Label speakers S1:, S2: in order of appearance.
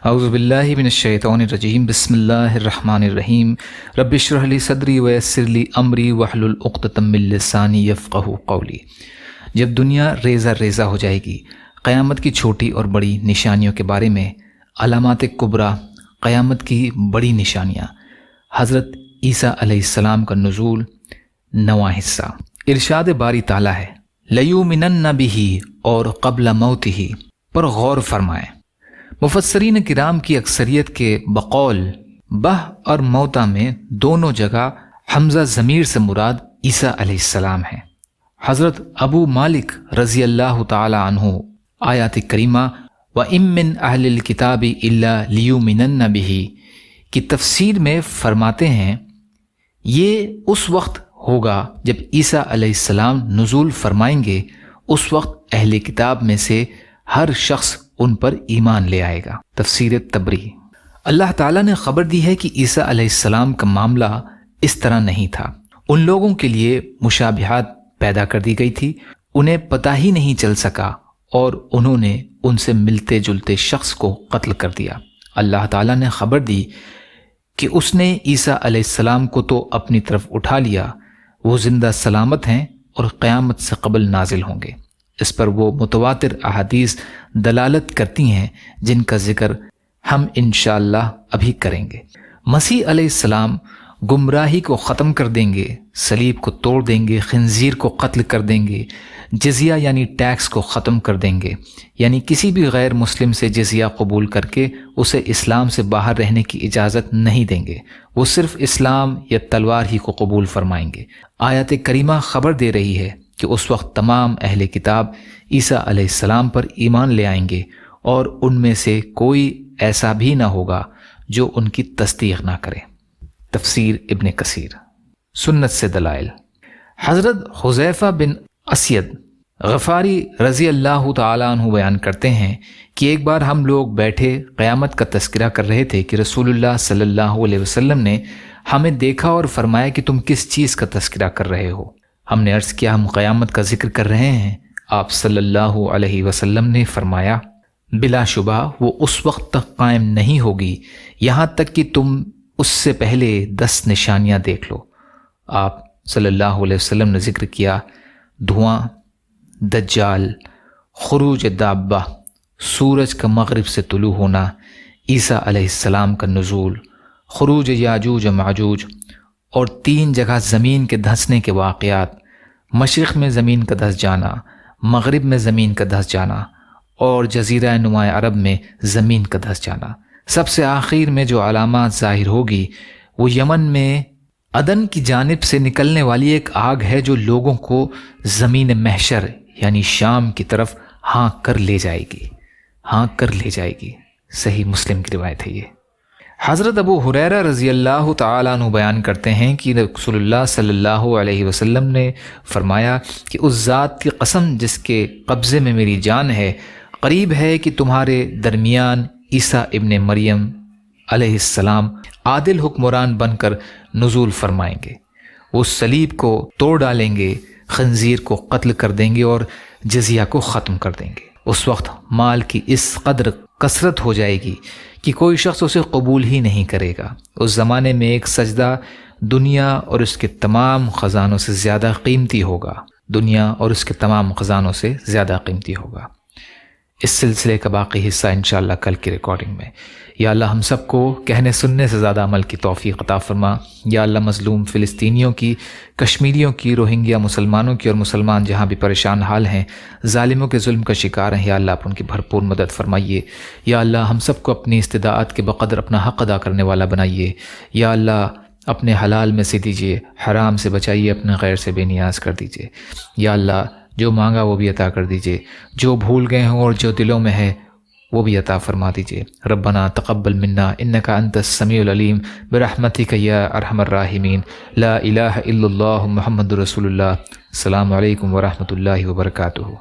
S1: اعوذ باللہ من الشیطان الرجیم بسم اللہ الرحمن الرحیم رب اشرح لی صدری ویسر لی امری واحلل عقدۃ من لسانی یفقہوا قولی۔ جب دنیا ریزہ ریزہ ہو جائے گی، قیامت کی چھوٹی اور بڑی نشانیوں کے بارے میں علامات کبریٰ، قیامت کی بڑی نشانیاں، حضرت عیسیٰ علیہ السلام کا نزول، 9واں حصہ۔ ارشاد باری تعالیٰ ہے لیؤمنن بہ اور قبل موتہ پر غور فرمائیں۔ مفسرین کرام کی اکثریت کے بقول بہ اور موتا میں دونوں جگہ حمزہ ضمیر سے مراد عیسیٰ علیہ السلام ہیں۔ حضرت ابو مالک رضی اللہ تعالی عنہ آیات کریمہ وَإِن مِّنْ أَهْلِ الْكِتَابِ إِلَّا لِيُؤْمِنَنَّ بِهِ کی تفسیر میں فرماتے ہیں یہ اس وقت ہوگا جب عیسیٰ علیہ السلام نزول فرمائیں گے، اس وقت اہل کتاب میں سے ہر شخص ان پر ایمان لے آئے گا۔ تفسیر تبری۔ اللہ تعالیٰ نے خبر دی ہے کہ عیسیٰ علیہ السلام کا معاملہ اس طرح نہیں تھا۔ ان لوگوں کے لیے مشابہات پیدا کر دی گئی تھی، انہیں پتہ ہی نہیں چل سکا اور انہوں نے ان سے ملتے جلتے شخص کو قتل کر دیا۔ اللہ تعالیٰ نے خبر دی کہ اس نے عیسیٰ علیہ السلام کو تو اپنی طرف اٹھا لیا، وہ زندہ سلامت ہیں اور قیامت سے قبل نازل ہوں گے۔ اس پر وہ متواتر احادیث دلالت کرتی ہیں جن کا ذکر ہم انشاءاللہ ابھی کریں گے۔ مسیح علیہ السلام گمراہی کو ختم کر دیں گے، صلیب کو توڑ دیں گے، خنزیر کو قتل کر دیں گے، جزیہ یعنی ٹیکس کو ختم کر دیں گے، یعنی کسی بھی غیر مسلم سے جزیہ قبول کر کے اسے اسلام سے باہر رہنے کی اجازت نہیں دیں گے، وہ صرف اسلام یا تلوار ہی کو قبول فرمائیں گے۔ آیت کریمہ خبر دے رہی ہے کہ اس وقت تمام اہل کتاب عیسیٰ علیہ السلام پر ایمان لے آئیں گے اور ان میں سے کوئی ایسا بھی نہ ہوگا جو ان کی تصدیق نہ کرے۔ تفسیر ابن کثیر۔ سنت سے دلائل۔ حضرت حذیفہ بن اسید غفاری رضی اللہ تعالیٰ عنہ بیان کرتے ہیں کہ ایک بار ہم لوگ بیٹھے قیامت کا تذکرہ کر رہے تھے کہ رسول اللہ صلی اللہ علیہ وسلم نے ہمیں دیکھا اور فرمایا کہ تم کس چیز کا تذکرہ کر رہے ہو؟ ہم نے عرض کیا ہم قیامت کا ذکر کر رہے ہیں۔ آپ صلی اللہ علیہ وسلم نے فرمایا بلا شبہ وہ اس وقت تک قائم نہیں ہوگی یہاں تک کہ تم اس سے پہلے 10 نشانیاں دیکھ لو۔ آپ صلی اللہ علیہ وسلم نے ذکر کیا دھواں، دجال، خروج دابہ، سورج کا مغرب سے طلوع ہونا، عیسیٰ علیہ السلام کا نزول، خروج یاجوج و ماجوج، اور 3 جگہ زمین کے دھنسنے کے واقعات، مشرق میں زمین کا دھس جانا، مغرب میں زمین کا دھس جانا اور جزیرہ نمایاں عرب میں زمین کا دھس جانا۔ سب سے آخر میں جو علامات ظاہر ہوگی وہ یمن میں عدن کی جانب سے نکلنے والی ایک آگ ہے جو لوگوں کو زمین محشر یعنی شام کی طرف ہانک کر لے جائے گی۔ صحیح مسلم کی روایت ہے یہ۔ حضرت ابو ہریرہ رضی اللہ تعالیٰ عنہ بیان کرتے ہیں کہ رسول اللہ صلی اللہ علیہ وسلم نے فرمایا کہ اس ذات کی قسم جس کے قبضے میں میری جان ہے، قریب ہے کہ تمہارے درمیان عیسیٰ ابن مریم علیہ السلام عادل حکمران بن کر نزول فرمائیں گے۔ وہ صلیب کو توڑ ڈالیں گے، خنزیر کو قتل کر دیں گے اور جزیہ کو ختم کر دیں گے۔ اس وقت مال کی اس قدر کثرت ہو جائے گی کہ کوئی شخص اسے قبول ہی نہیں کرے گا۔ اس زمانے میں ایک سجدہ دنیا اور اس کے تمام خزانوں سے زیادہ قیمتی ہوگا۔ اس سلسلے کا باقی حصہ انشاءاللہ کل کی ریکارڈنگ میں۔ یا اللہ ہم سب کو کہنے سننے سے زیادہ عمل کی توفیق عطا فرما۔ یا اللہ مظلوم فلسطینیوں کی، کشمیریوں کی، روہنگیا مسلمانوں کی اور مسلمان جہاں بھی پریشان حال ہیں، ظالموں کے ظلم کا شکار ہیں، یا اللہ آپ ان کی بھرپور مدد فرمائیے۔ یا اللہ ہم سب کو اپنی استطاعت کے بقدر اپنا حق ادا کرنے والا بنائیے۔ یا اللہ اپنے حلال میں سے دیجیے، حرام سے بچائیے، اپنے غیر سے بے نیاز کر دیجیے۔ یا اللہ جو مانگا وہ بھی عطا کر دیجیے، جو بھول گئے ہوں اور جو دلوں میں ہے وہ بھی عطا فرما دیجیے۔ ربنا تقبل منا انک انت السمیع العلیم برحمتک یا ارحم الراحمین۔ لا الہ الا اللہ محمد رسول اللہ۔ السلام علیکم ورحمۃ اللہ وبرکاتہ۔